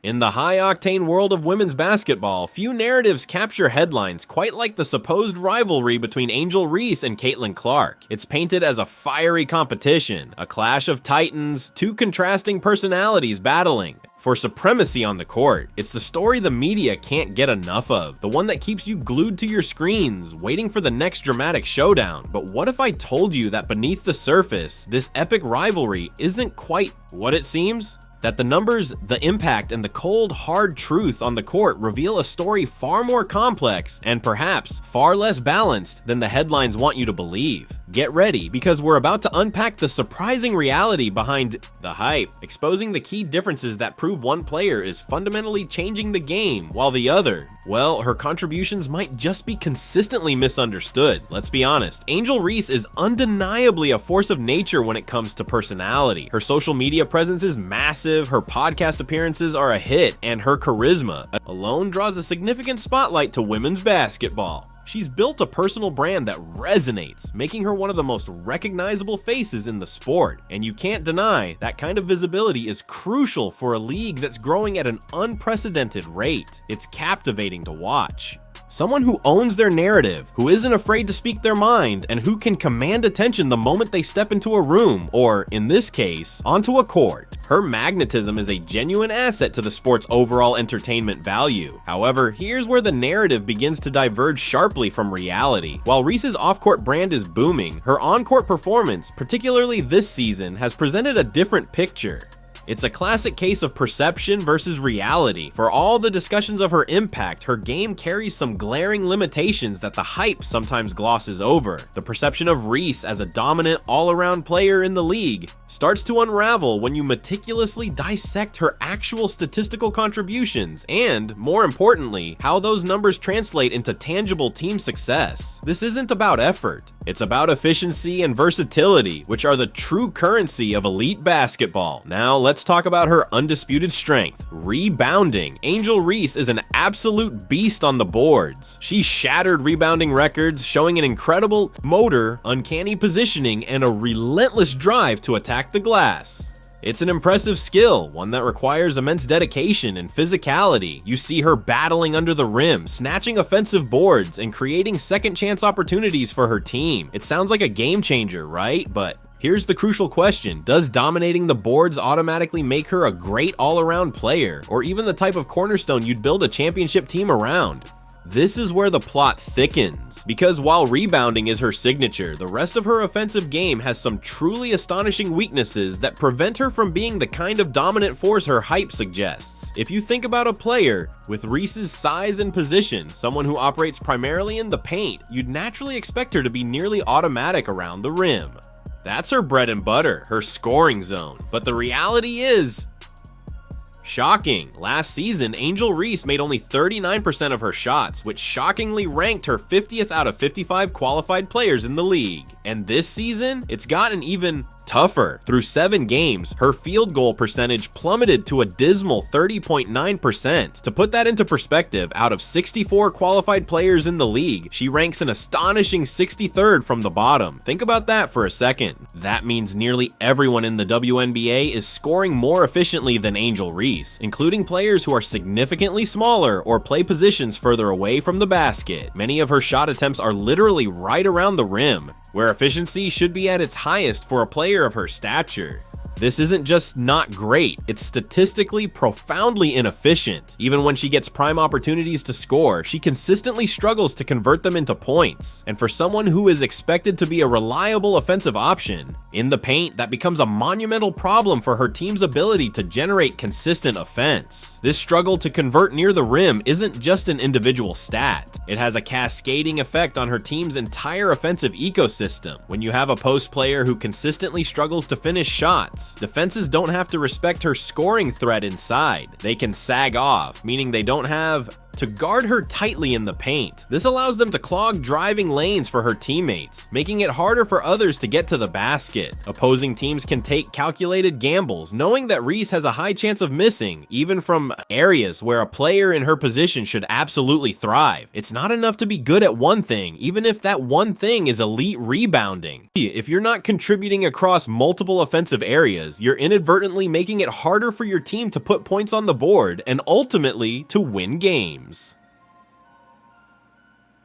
In the high-octane world of women's basketball, few narratives capture headlines quite like the supposed rivalry between Angel Reese and Caitlin Clark. It's painted as a fiery competition, a clash of titans, two contrasting personalities battling for supremacy on the court. It's the story the media can't get enough of, the one that keeps you glued to your screens, waiting for the next dramatic showdown. But what if I told you that beneath the surface, this epic rivalry isn't quite what it seems? That the numbers, the impact, and the cold, hard truth on the court reveal a story far more complex and perhaps far less balanced than the headlines want you to believe. Get ready, because we're about to unpack the surprising reality behind the hype, exposing the key differences that prove one player is fundamentally changing the game while the other, well, her contributions might just be consistently misunderstood. Let's be honest, Angel Reese is undeniably a force of nature when it comes to personality. Her social media presence is massive, her podcast appearances are a hit, and her charisma alone draws a significant spotlight to women's basketball. She's built a personal brand that resonates, making her one of the most recognizable faces in the sport. And you can't deny that kind of visibility is crucial for a league that's growing at an unprecedented rate. It's captivating to watch. Someone who owns their narrative, who isn't afraid to speak their mind, and who can command attention the moment they step into a room, or, in this case, onto a court. Her magnetism is a genuine asset to the sport's overall entertainment value. However, here's where the narrative begins to diverge sharply from reality. While Reese's off-court brand is booming, her on-court performance, particularly this season, has presented a different picture. It's a classic case of perception versus reality. For all the discussions of her impact, her game carries some glaring limitations that the hype sometimes glosses over. The perception of Reese as a dominant all-around player in the league starts to unravel when you meticulously dissect her actual statistical contributions and, more importantly, how those numbers translate into tangible team success. This isn't about effort. It's about efficiency and versatility, which are the true currency of elite basketball. Now, let's talk about her undisputed strength, rebounding. Angel Reese is an absolute beast on the boards. She shattered rebounding records, showing an incredible motor, uncanny positioning, and a relentless drive to attack the glass. It's an impressive skill, one that requires immense dedication and physicality. You see her battling under the rim, snatching offensive boards, and creating second chance opportunities for her team. It sounds like a game changer, right? But here's the crucial question. Does dominating the boards automatically make her a great all-around player, or even the type of cornerstone you'd build a championship team around? This is where the plot thickens, because while rebounding is her signature, the rest of her offensive game has some truly astonishing weaknesses that prevent her from being the kind of dominant force her hype suggests. If you think about a player with Reese's size and position, someone who operates primarily in the paint, you'd naturally expect her to be nearly automatic around the rim. That's her bread and butter, her scoring zone. But the reality is shocking. Last season, Angel Reese made only 39% of her shots, which shockingly ranked her 50th out of 55 qualified players in the league. And this season, it's gotten even tougher. Through 7 games, her field goal percentage plummeted to a dismal 30.9%. To put that into perspective, out of 64 qualified players in the league, she ranks an astonishing 63rd from the bottom. Think about that for a second. That means nearly everyone in the WNBA is scoring more efficiently than Angel Reese, including players who are significantly smaller or play positions further away from the basket. Many of her shot attempts are literally right around the rim, where efficiency should be at its highest for a player of her stature. This isn't just not great, it's statistically profoundly inefficient. Even when she gets prime opportunities to score, she consistently struggles to convert them into points. And for someone who is expected to be a reliable offensive option in the paint, that becomes a monumental problem for her team's ability to generate consistent offense. This struggle to convert near the rim isn't just an individual stat. It has a cascading effect on her team's entire offensive ecosystem. When you have a post player who consistently struggles to finish shots, defenses don't have to respect her scoring threat inside. They can sag off, meaning they don't have to guard her tightly in the paint. This allows them to clog driving lanes for her teammates, making it harder for others to get to the basket. Opposing teams can take calculated gambles, knowing that Reese has a high chance of missing, even from areas where a player in her position should absolutely thrive. It's not enough to be good at one thing, even if that one thing is elite rebounding. If you're not contributing across multiple offensive areas, you're inadvertently making it harder for your team to put points on the board and ultimately to win games.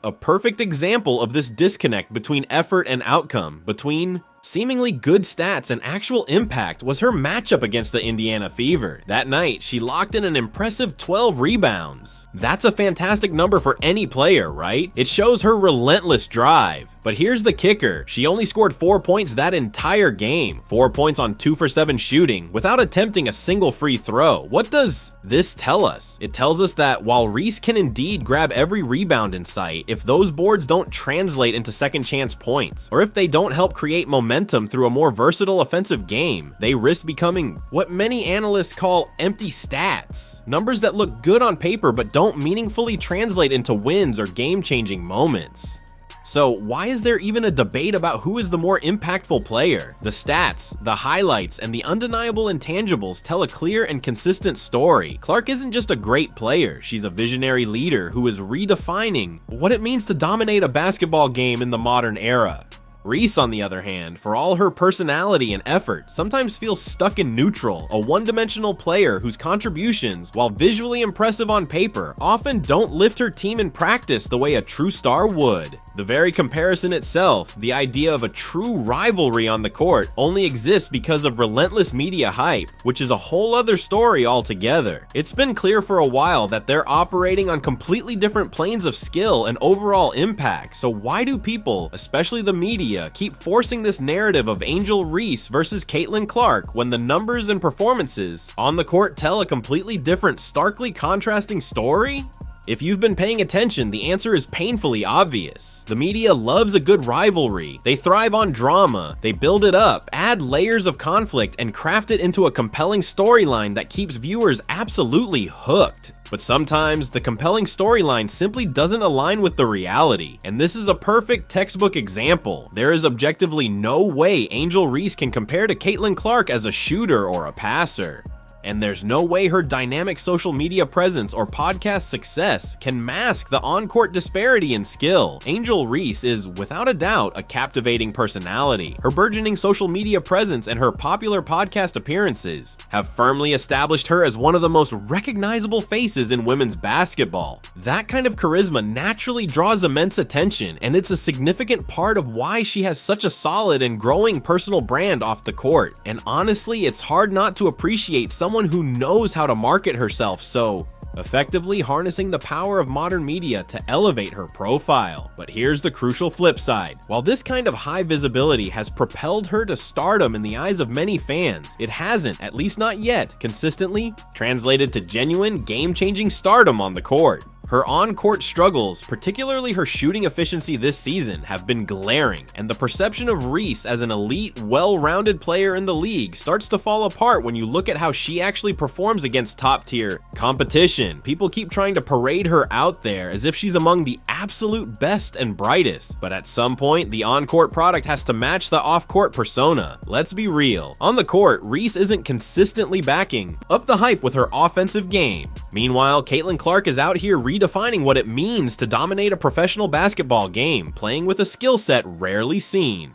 A perfect example of this disconnect between effort and outcome, between seemingly good stats and actual impact, was her matchup against the Indiana Fever. That night, she locked in an impressive 12 rebounds. That's a fantastic number for any player, right? It shows her relentless drive. But here's the kicker, she only scored 4 points that entire game. 4 points on 2 for 7 shooting, without attempting a single free throw. What does this tell us? It tells us that while Reese can indeed grab every rebound in sight, if those boards don't translate into second chance points, or if they don't help create momentum through a more versatile offensive game, they risk becoming what many analysts call empty stats. Numbers that look good on paper but don't meaningfully translate into wins or game-changing moments. So why is there even a debate about who is the more impactful player? The stats, the highlights, and the undeniable intangibles tell a clear and consistent story. Clark isn't just a great player, she's a visionary leader who is redefining what it means to dominate a basketball game in the modern era. Reese, on the other hand, for all her personality and effort, sometimes feels stuck in neutral, a one-dimensional player whose contributions, while visually impressive on paper, often don't lift her team in practice the way a true star would. The very comparison itself, the idea of a true rivalry on the court, only exists because of relentless media hype, which is a whole other story altogether. It's been clear for a while that they're operating on completely different planes of skill and overall impact, so why do people, especially the media, keep forcing this narrative of Angel Reese versus Caitlin Clark when the numbers and performances on the court tell a completely different, starkly contrasting story? If you've been paying attention, the answer is painfully obvious. The media loves a good rivalry. They thrive on drama. They build it up, add layers of conflict, and craft it into a compelling storyline that keeps viewers absolutely hooked. But sometimes, the compelling storyline simply doesn't align with the reality, and this is a perfect textbook example. There is objectively no way Angel Reese can compare to Caitlin Clark as a shooter or a passer. And there's no way her dynamic social media presence or podcast success can mask the on-court disparity in skill. Angel Reese is, without a doubt, a captivating personality. Her burgeoning social media presence and her popular podcast appearances have firmly established her as one of the most recognizable faces in women's basketball. That kind of charisma naturally draws immense attention, and it's a significant part of why she has such a solid and growing personal brand off the court. And honestly, it's hard not to appreciate someone who knows how to market herself so effectively, harnessing the power of modern media to elevate her profile. But here's the crucial flip side. While this kind of high visibility has propelled her to stardom in the eyes of many fans, it hasn't, at least not yet, consistently translated to genuine, game-changing stardom on the court. Her on-court struggles, particularly her shooting efficiency this season, have been glaring, and the perception of Reese as an elite, well-rounded player in the league starts to fall apart when you look at how she actually performs against top-tier competition. People keep trying to parade her out there as if she's among the absolute best and brightest, but at some point, the on-court product has to match the off-court persona. Let's be real. On the court, Reese isn't consistently backing up the hype with her offensive game. Meanwhile, Caitlin Clark is out here redefining what it means to dominate a professional basketball game, playing with a skill set rarely seen.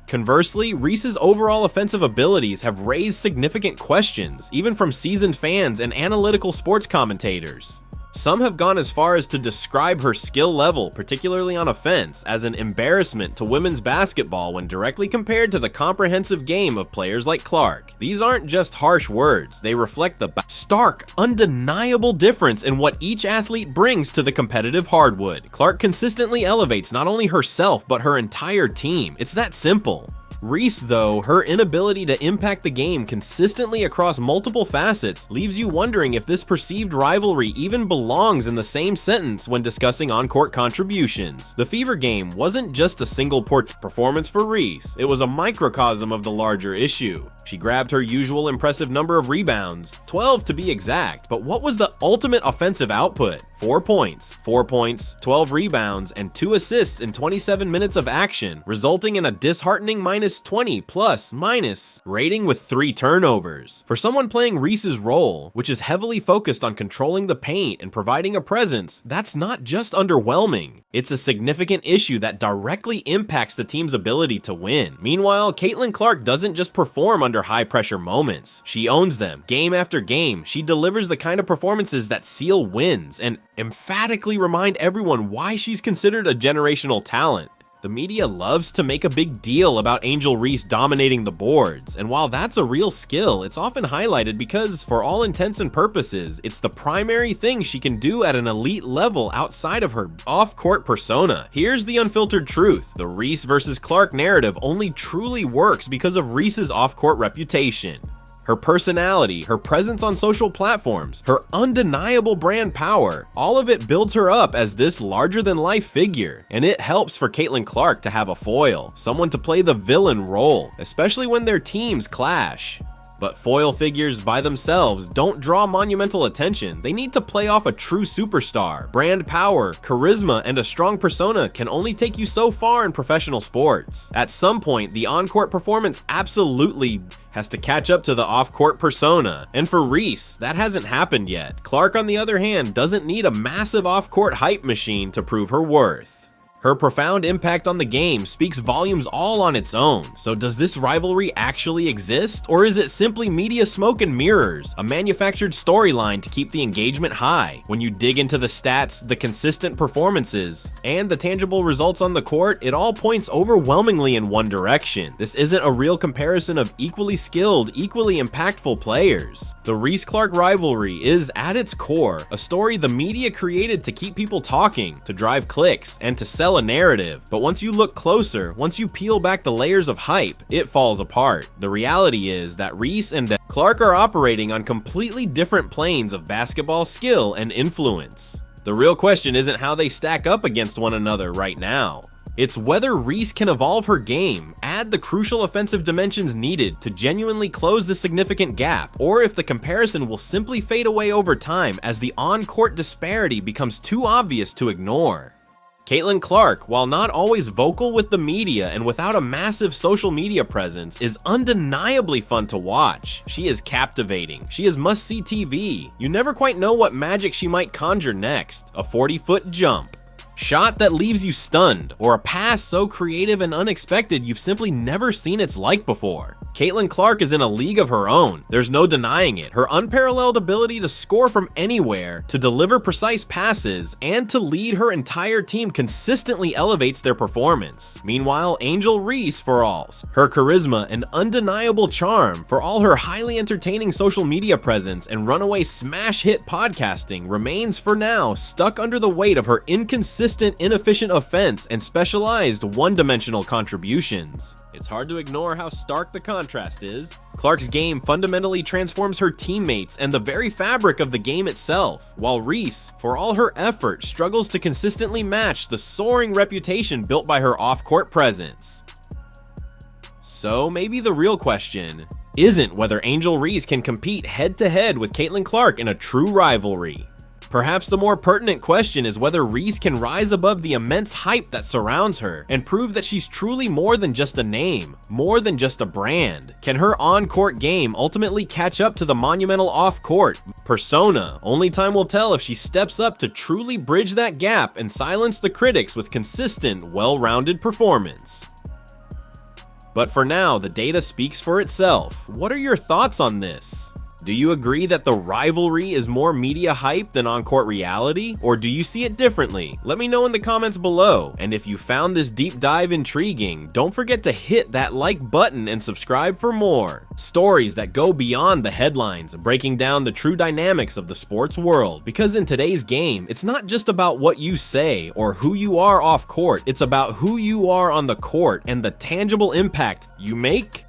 Conversely, Reese's overall offensive abilities have raised significant questions, even from seasoned fans and analytical sports commentators. Some have gone as far as to describe her skill level, particularly on offense, as an embarrassment to women's basketball when directly compared to the comprehensive game of players like Clark. These aren't just harsh words, they reflect the stark, undeniable difference in what each athlete brings to the competitive hardwood. Clark consistently elevates not only herself, but her entire team. It's that simple. Reese, though, her inability to impact the game consistently across multiple facets leaves you wondering if this perceived rivalry even belongs in the same sentence when discussing on-court contributions. The Fever game wasn't just a single performance for Reese, it was a microcosm of the larger issue. She grabbed her usual impressive number of rebounds, 12 to be exact, but what was the ultimate offensive output? 4 points, 4 points, 12 rebounds, and 2 assists in 27 minutes of action, resulting in a disheartening -20 plus-minus rating with 3 turnovers. For someone playing Reese's role, which is heavily focused on controlling the paint and providing a presence, that's not just underwhelming. It's a significant issue that directly impacts the team's ability to win. Meanwhile, Caitlin Clark doesn't just perform under high-pressure moments. She owns them. Game after game, she delivers the kind of performances that seal wins and emphatically remind everyone why she's considered a generational talent. The media loves to make a big deal about Angel Reese dominating the boards, and while that's a real skill, it's often highlighted because, for all intents and purposes, it's the primary thing she can do at an elite level outside of her off-court persona. Here's the unfiltered truth. The Reese versus Clark narrative only truly works because of Reese's off-court reputation. Her personality, her presence on social platforms, her undeniable brand power, all of it builds her up as this larger-than-life figure, and it helps for Caitlin Clark to have a foil, someone to play the villain role, especially when their teams clash. But foil figures by themselves don't draw monumental attention. They need to play off a true superstar. Brand power, charisma, and a strong persona can only take you so far in professional sports. At some point, the on-court performance absolutely has to catch up to the off-court persona. And for Reese, that hasn't happened yet. Clark, on the other hand, doesn't need a massive off-court hype machine to prove her worth. Her profound impact on the game speaks volumes all on its own. So does this rivalry actually exist? Or is it simply media smoke and mirrors, a manufactured storyline to keep the engagement high? When you dig into the stats, the consistent performances, and the tangible results on the court, it all points overwhelmingly in one direction. This isn't a real comparison of equally skilled, equally impactful players. The Reese-Clark rivalry is, at its core, a story the media created to keep people talking, to drive clicks, and to sell a narrative. But once you look closer, once you peel back the layers of hype, it falls apart. The reality is that Reese and Clark are operating on completely different planes of basketball skill and influence. The real question isn't how they stack up against one another right now. It's whether Reese can evolve her game, add the crucial offensive dimensions needed to genuinely close the significant gap, or if the comparison will simply fade away over time as the on-court disparity becomes too obvious to ignore. Caitlin Clark, while not always vocal with the media and without a massive social media presence, is undeniably fun to watch. She is captivating. She is must-see TV. You never quite know what magic she might conjure next. A 40-foot jump, shot that leaves you stunned, or a pass so creative and unexpected you've simply never seen its like before. Caitlin Clark is in a league of her own. There's no denying it. Her unparalleled ability to score from anywhere, to deliver precise passes, and to lead her entire team consistently elevates their performance. Meanwhile, Angel Reese, for all her charisma and undeniable charm, for all her highly entertaining social media presence and runaway smash hit podcasting, remains for now stuck under the weight of her inconsistent, inefficient offense and specialized one-dimensional contributions. It's hard to ignore how stark the contrast is. Clark's game fundamentally transforms her teammates and the very fabric of the game itself, while Reese, for all her effort, struggles to consistently match the soaring reputation built by her off-court presence. So maybe the real question isn't whether Angel Reese can compete head-to-head with Caitlin Clark in a true rivalry. Perhaps the more pertinent question is whether Reese can rise above the immense hype that surrounds her and prove that she's truly more than just a name, more than just a brand. Can her on-court game ultimately catch up to the monumental off-court persona? Only time will tell if she steps up to truly bridge that gap and silence the critics with consistent, well-rounded performance. But for now, the data speaks for itself. What are your thoughts on this? Do you agree that the rivalry is more media hype than on-court reality? Or do you see it differently? Let me know in the comments below. And if you found this deep dive intriguing, don't forget to hit that like button and subscribe for more. Stories that go beyond the headlines, breaking down the true dynamics of the sports world. Because in today's game, it's not just about what you say or who you are off court, it's about who you are on the court and the tangible impact you make